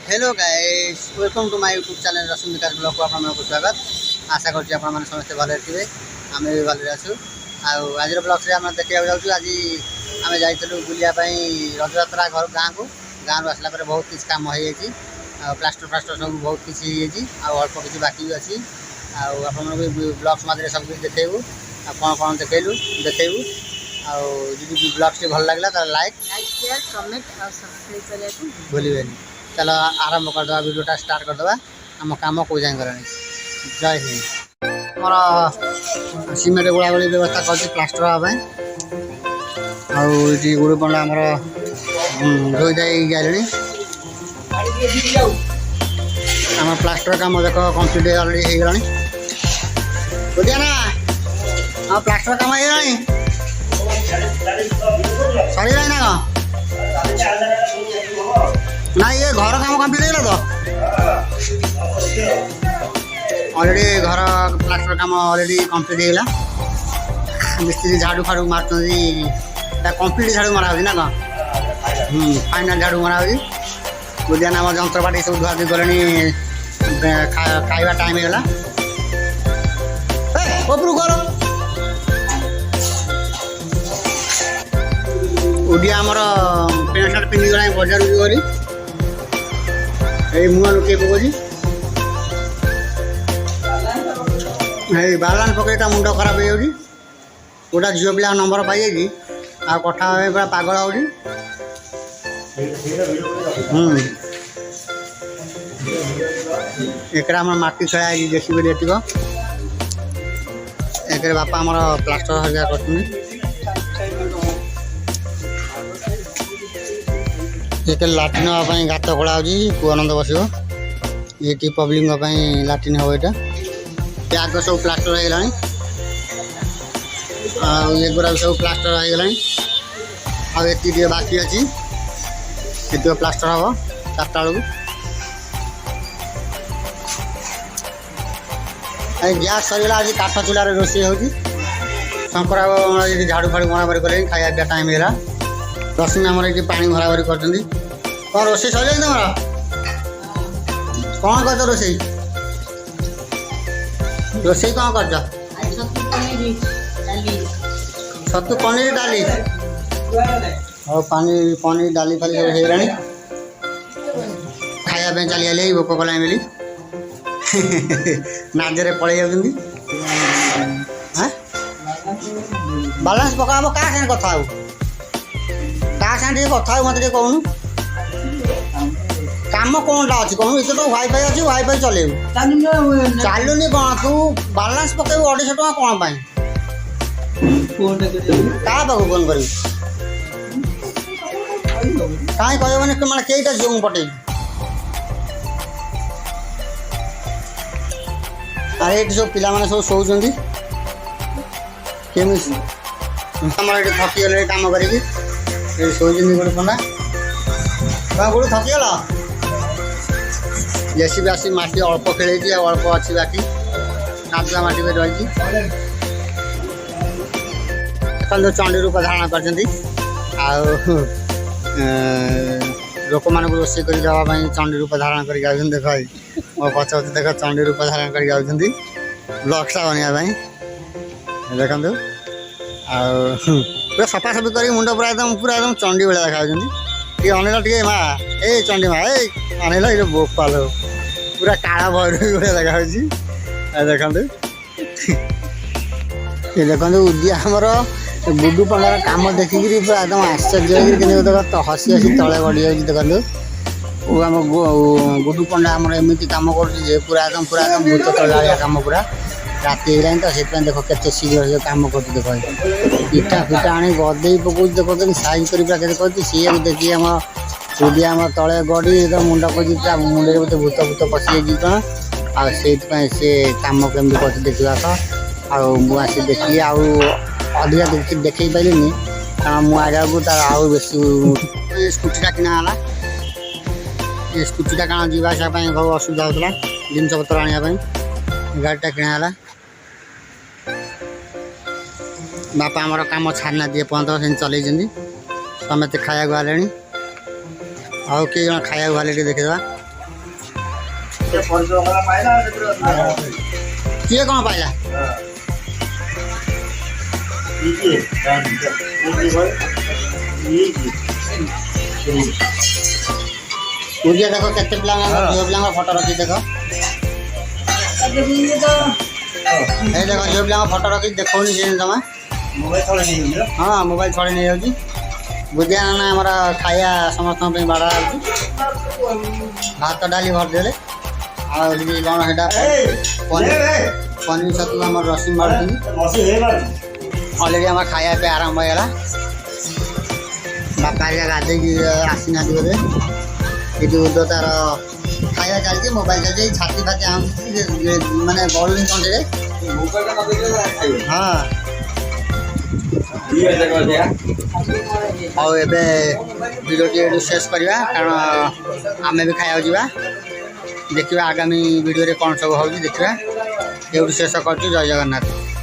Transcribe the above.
Hello guys welcome to my YouTube channel Rashmi Vikas blog को आपको स्वागत आशा करछि आपण माने समस्त भले थिबे आमे भी भले आछु आज ब्लॉग रे हम देखिया जाउछु आज आमे जाइतलु बुलिया पई रथयात्रा घर गाँ रो आसला पर बहुत किछ काम होई छि प्लास्टर सब बहुत किछ होई छि अल्प किछ बाकी भी अछि आपण ब्लॉग्स मादरे सब कुछ देखेबू कोन कोन देखेबू यदि ब्लॉग्स टी भल लागला त लाइक शेयर कमेंट और सब्सक्राइब करे भूलिबेनी। चलो आरंभ करदे वीडियोटा स्टार्ट करदे आम कम कौ जाए गलानी। जय हिंद। मोर सीमेंट गोलागोली व्यवस्था कर प्लास्टर हाँपाई आउटी गुड़ पंडा आमर धोई धाई गले आम प्लास्टर कम देख कम्प्लीट अलरेडी हो गला बुझिया ना हाँ प्लास्टर कम हो सर ना ना ये घर काम कम्प्लीट हो ऑलरेडी घर प्लास्टर काम ऑलरेडी कम्प्लीट होगा मिस्त्री झाड़ू फाड़ू मार कम्प्लीट झाड़ू मरा ना कौन फाइनाल झाड़ू मरा बुझिया नाम जंत्रपाटी सब धुआ धुई गले खाଇବା टाइम होगा उपरू कर ओडिया आमर पैंट सार्ट पिंधि गला बजार गली मुआ लुके पकोजी बालान पकई ता मुंड खराब हो जाऊँगी गोटा झील पिला नंबर पाई जाइए आ कथा पूरा पागल हो एक माटी खेला जेसीबी देख एक बापा आमर प्लास्टर हरिया कर एक लाट्रिन हाँपाई गात खोला पुआनंद बस ये पब्लिक लाट्रिन हम यहाँ आग सब प्लास्टर हो गला आगुरा सब प्लास्टर हो गला आती बाकी अच्छी ये प्लास्टर हम 4टा बेलू गैस सरीगला आज काठ चूल्हार रोषे हो शंकरा झाड़ू फाड़ू मरामरी कले खाया टाइम है रश्मि आमर ये पानी भराभरी कर कौन रोषे सर तुम कौन कर रोषे रोषे कौन कर छतु पनीर डाली और पनीर डाली फाली सब होगा खाया चली आए भोक कला मिली नाजरे पड़े जाऊँ बालांस पका क्या साथ कथा क्या साथ कथा मत कहूँ काम कौन टा अच्छी कहूँ इतना तो वाईफाई अच्छी वाईफाई चलेबू चलुनी कौन तू बालांस पकेबू 250 टଙ୍କା कौन पाई क्या पाक फोन कर कहीं कह मैंने कईटा झील पटे अरे ये सब पिला सब शोचुं केमी ये थकी गले कम कर शोचुं गोटे पंडा क्या गोटे थकीगल जेसीबी आसी माटी अल्प खेल अल्प अच्छी बाकी कादुआ माटी भी रही चंडी रूप धारण कर लोक मान रोषे कर चंडी रूप धारण कर देख मो पच देख चंडी रूप धारण कर ब्लग्सटा बनवाई देखु पूरा सफासफी कर मुंड पूरा एकदम चंडी भाया देखा अनिल टे माँ ए चंडी माँ ए अनिल ये बोपाल पूरा काला भैरवी भाया देखा ये देखते उदिया आमर गुडू पंडार काम देखिकी पूरा एकदम आश्चर्य देख हसी हसी तले गड़ी देखो आम गुडू पंडा आमर एमती कम कर पूरा एकदम भूत तला कम पूरा राति हो तो से देख के शीघ्र कम कर देख इटा फिटा आनी गदे पकड़ देख साइज कर सी देखिए आम उदिया आम तले गड़ी एकदम मुंड कर मुंडे बोलते भूत भूत पशि जाए से कम केमी कर देखा तो आसी देखी अधिका देखे पारे कारण मुझे को तार आउ बेसी स्कूटीटा किणाला ये स्कूटीटा कारण जावासा बहुत असुविधा होता जिनस पतर आने गाड़ीटा किणाला बापा आमर कम छाड़ना दिए पर्यटन से चल समस्त खाया गले आउ कई जन खाया गले देखा କିଏ କ'ଣ ପାଇଲା? ବୁଝିଆ ଦେଖ କେତେ ପିଲାଙ୍କ ଝିଅ ପିଲାଙ୍କ ଫଟୋ ରଖି ଦେଖ। এই ଦେଖ ଝିଅ ପିଲାଙ୍କ ଫଟୋ ରଖି ଦେଖଉନି ସେ ଜମା। ହଁ ମୋବାଇଲ ଛଡ଼େଇ ନେଇଯାଉଛି। ବୁଝିଆ ନା ଆମର ଖାଇବା ସମସ୍ତଙ୍କ ପାଇଁ ବାଢ଼ା ହେଉଛି। ଭାତ ଡାଲି ଭରିଦେଲେ ଆଉ ସେଠି କ'ଣ ସେଇଟା ପନିର ଛତୁ ଆମର ରସିମ ମାରୁଛନ୍ତି। ଅଲରେଡ଼ି ଆମର ଖାଇବା ପାଇଁ ଆରମ୍ଭ ହେଇଗଲା। ବାପା ହେରିକା ଗାଧେଇକି ଆସିନାହାନ୍ତି ବୋଧେ। ଏଠି ଉଦ ତାର ଖାଇବା ଚାଲିଛି, ମୋବାଇଲ ଚାଲିଛି, ଛାତି ଫାତି ଆଣୁଛି ମାନେ ଗଳୁନି ତଣ୍ଟିରେ। ହଁ ହଉ ଏବେ ଭିଡ଼ିଓଟି ଏଠୁ ଶେଷ କରିବା, କାରଣ ଆମେ ବି ଖାଇବାକୁ ଯିବା। ଦେଖିବା ଆଗାମୀ ଭିଡ଼ିଓରେ କ'ଣ ସବୁ ହେଉଛି ଦେଖିବା। ଏଇଠୁ ଶେଷ କରୁଛୁ। ଜୟ ଜଗନ୍ନାଥ।